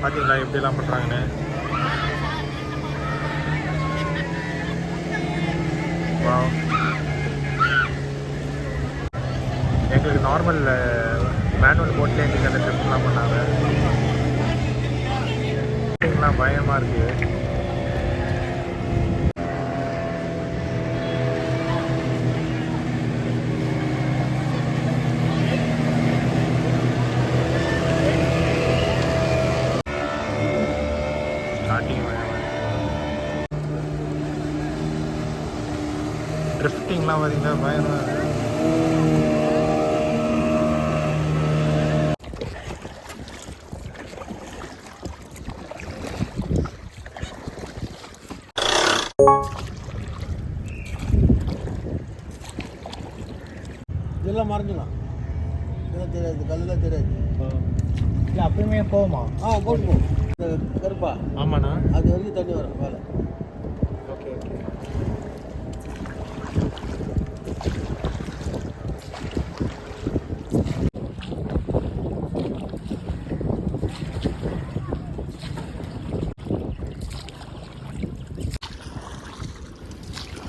பார்த்தீங்களா எப்படிலாம் பண்ணுறாங்கன்னு. எங்களுக்கு நார்மல் மேனுவல் போட்லேயே எங்களுக்கு அந்த ட்ரிப்லாம் பண்ணாங்க. பயமாக இருக்குது. ட்ரிஃப்டிங்லாம் பார்த்தீங்கன்னா பயமாக இருக்குது. இதெல்லாம் மறைஞ்சிடும், இதெல்லாம் தெரியாது, கல்லெல்லாம் தெரியாது. இல்லை அப்பயுமே போகுமா? போகும். கருப்பா ஆமாண்ணா, அது வரைக்கும் தண்ணி வரும் மேலே. Okay okay.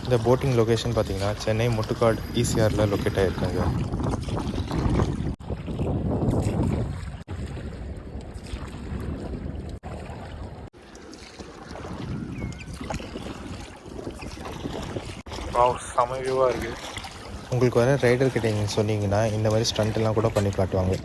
இந்த போட்டிங் லொக்கேஷன் பார்த்தீங்கன்னா சென்னை முட்டுக்காடு ஈசிஆரில் லொக்கேட் ஆகிருக்காங்க. செம வியூவாக இருக்குது. உங்களுக்கு வர ரைடர் கிட்ட நீங்கள் சொன்னீங்கன்னா இந்த மாதிரி ஸ்டண்ட்லாம் கூட பண்ணி காட்டுவாங்க.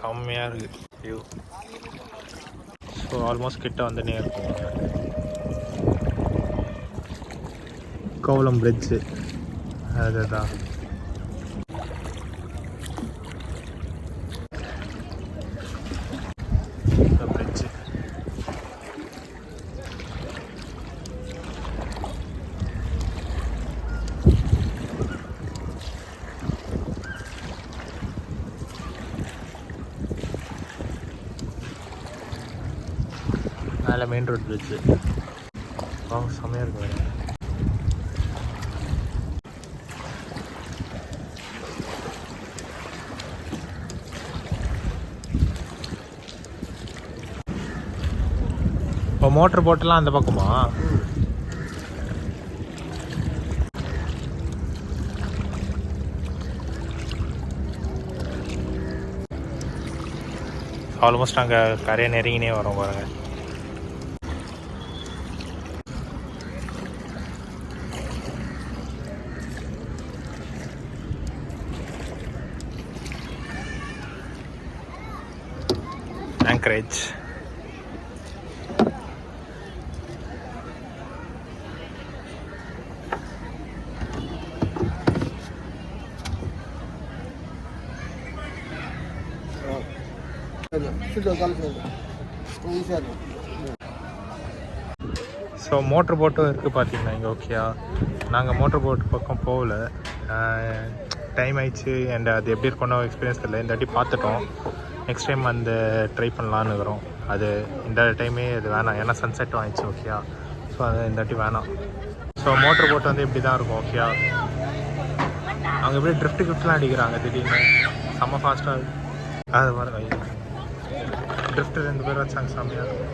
செம்மையாக இருக்குது வியூ. ஸோ ஆல்மோஸ்ட் கிட்ட வந்துனே இருக்கும். கோவளம் பிரிட்ஜு அதுதான். பிரிட்ஜு மேலே மெயின் ரோட் பிரிட்ஜு. செம்மையாக இருக்கும் வேறு. இப்போ மோட்டர் போட்டெல்லாம் அந்த பக்கமா? ஆல்மோஸ்ட் அங்கே கரையை நெருங்கினே வரோம் பாருங்கள். ஆங்கரேஜ். ஸோ மோட்ரு போட்டும் இருக்குது பார்த்தீங்கன்னா இங்கே. ஓகேயா, நாங்கள் மோட்ரு போட் பக்கம் போகல, டைம் ஆயிடுச்சு. அண்ட் அது எப்படி இருக்கும்னு எக்ஸ்பீரியன்ஸ் தெரியல. இந்த வாட்டி பார்த்துட்டோம். நெக்ஸ்ட் டைம் அந்த ட்ரை பண்ணலான்னு இருக்கிறோம். அது இந்த டைமே அது வேணாம், ஏன்னா சன்செட்டும் ஆயிடுச்சு. ஓகேயா, ஸோ அது இந்த வாட்டி வேணாம். ஸோ மோட்ரு போட்டு வந்து இப்படி தான் இருக்கும். ஓகேயா, அவங்க எப்படி கிஃப்ட்லாம் அடிக்கிறாங்க திடீர்னு, செம்ம ஃபாஸ்ட்டாக இருக்குது. அது மாதிரி ட்ரிஃப்ட் 2 பேர் வச்சாங்க, செம்மையாக இருக்கும்.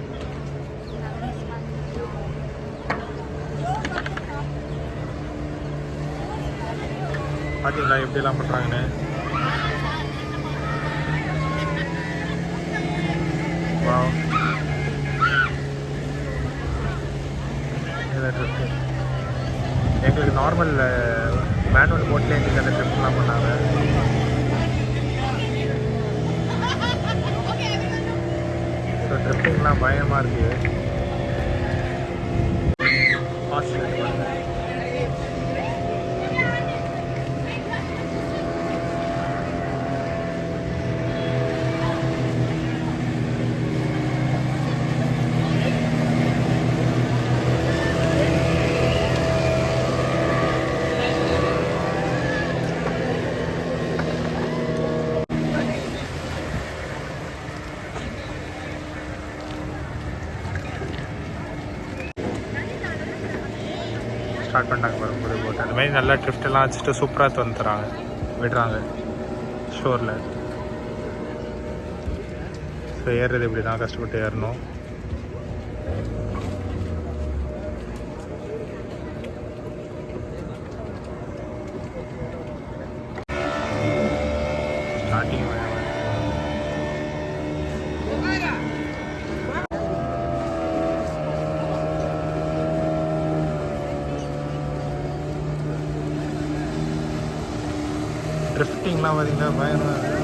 பார்த்தீங்களா எப்படிலாம் பண்ணுறாங்கன்னு. எங்களுக்கு நார்மல் மேனுவல் போட்லேயே எங்களுக்கு அந்த ட்ரிப்லாம் பண்ணாங்க. ஸோ ட்ரிப்பிங்லாம் பயமாக இருக்குது. ஸ்டார்ட் பண்ணிட்டாங்க பாருங்க புது போட். அந்த மாதிரி நல்லா ட்ரிஃப்டெல்லாம் வச்சுட்டு சூப்பராக வந்து தராங்க விடுறாங்க ஷோரில். ஸோ ஏறுறது இப்படி தான் கஷ்டப்பட்டு ஏறணும். ஸ்டார்டிங் ட்ரிஃப்டிங்லாம் பார்த்தீங்கன்னா பயங்கரமாக இருக்கு.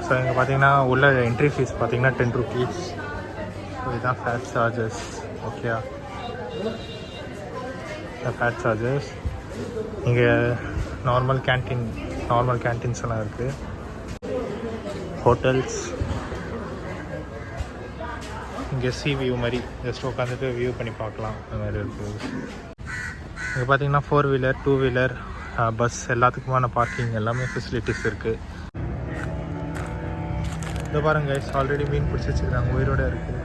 ஸோ இங்கே பார்த்தீங்கன்னா உள்ள என்ட்ரி ஃபீஸ் பார்த்தீங்கன்னா 10 rupees. ஸோ இதுதான் ஃபேட் சார்ஜஸ். ஓகேயா, ஃபேட் சார்ஜஸ். இங்கே நார்மல் கேன்டீன்ஸ் எல்லாம் இருக்குது. ஹோட்டல்ஸ். இங்கே சி வியூ மாதிரி ஜஸ்ட் உட்காந்துட்டு வியூ பண்ணி பார்க்கலாம் அந்த மாதிரி இருக்குது. இங்கே பார்த்தீங்கன்னா 4-wheeler 2-wheeler பஸ் எல்லாத்துக்குமான பார்க்கிங் எல்லாமே ஃபெசிலிட்டிஸ் இருக்குது. இதை பாருங்க கைஸ், ஆல்ரெடி மீன் பிடிச்சி வச்சுருக்காங்க, உயிரோடு இருக்குது.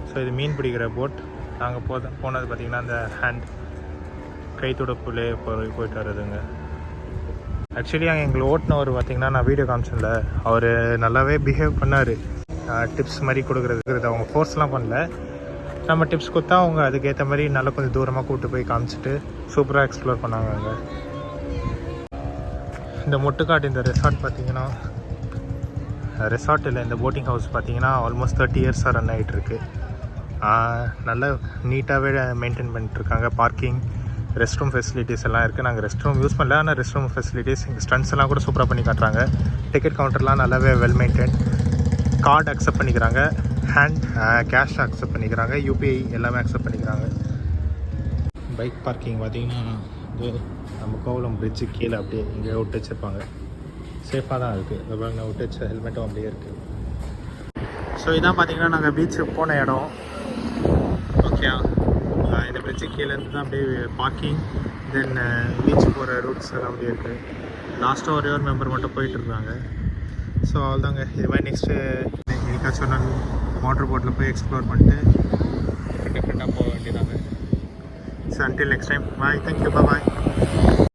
ஸோ இது மீன் பிடிக்கிற போட். நாங்கள் போனது பார்த்திங்கன்னா அந்த ஹேண்ட் கை துடப்புலே போயிட்டு வர்றதுங்க. ஆக்சுவலி அங்கே எங்களை ஓட்டினவர் பார்த்திங்கன்னா நான் வீடியோ காமிச்சேன்ல, அவர் நல்லாவே பிஹேவ் பண்ணார். டிப்ஸ் மாதிரி கொடுக்குறது அவங்க ஃபோர்ஸ்லாம் பண்ணல. நம்ம டிப்ஸ் கொடுத்தா அவங்க அதுக்கேற்ற மாதிரி நல்லா கொஞ்சம் தூரமாக கூப்பிட்டு போய் காமிச்சிட்டு சூப்பராக எக்ஸ்ப்ளோர் பண்ணாங்க அங்கே. இந்த முட்டுக்காடு இந்த ரெசார்ட் பார்த்தீங்கன்னா, ரெசார்ட் இல்லை இந்த போட்டிங் ஹவுஸ் பார்த்தீங்கன்னா ஆல்மோஸ்ட் 30 இயர்ஸாக ரன் ஆகிட்டுருக்கு. நல்லா நீட்டாகவே மெயின்டைன் பண்ணிட்டுருக்காங்க. பார்க்கிங், ரெஸ்ட் ரூம் ஃபெசிலிட்டிஸ் எல்லாம் இருக்குது. நாங்கள் ரெஸ்ட் ரூம் யூஸ் பண்ணல, ஆனால் ரெஸ்ட் ரூம் ஃபெசிலிட்டிஸ் இங்கே ஸ்டண்ட்ஸ் எல்லாம் கூட சூப்பராக பண்ணி காட்டுறாங்க. டிக்கெட் கவுண்டர்லாம் நல்லாவே வெல் மெயின்டைன். கார்டு அக்செப்ட் பண்ணிக்கிறாங்க, ஹேண்ட் கேஷ் அக்செப்ட் பண்ணிக்கிறாங்க, யூபிஐ எல்லாமே அக்செப்ட் பண்ணிக்கிறாங்க. பைக் பார்க்கிங் பார்த்திங்கன்னா நம்ம கோவளம் பிரிட்ஜு கீழே அப்படியே இங்கே விட்டு வச்சுருப்பாங்க. சேஃபாக தான் இருக்குது. பாருங்க, விட்டு வச்ச ஹெல்மெட்டும் அப்படியே இருக்குது. ஸோ இதான் பார்த்திங்கன்னா நாங்கள் பீச்சுக்கு போன இடம். ஓகே, இந்த பிரிட்ஜு கீழேருந்து தான் அப்படியே பார்க்கிங், தென் பீச் போகிற ரூட்ஸ் எல்லாம் அப்படியே இருக்குது. லாஸ்ட்டாக ஒரே ஒரு மெம்பர் மட்டும் போயிட்டுருக்காங்க. ஸோ அவ்வளோதாங்க. இது மாதிரி நெக்ஸ்ட்டு என்னைக்காச்சும் ஒரு நாள் வாட்டர் போட்டில் போய் எக்ஸ்ப்ளோர் பண்ணிட்டு டிஃப்ரெண்ட்டாக போக வேண்டியதாங்க. ஸோ அன்டில் நெக்ஸ்ட் டைம், பாய், தேங்க்யூ, பாய்.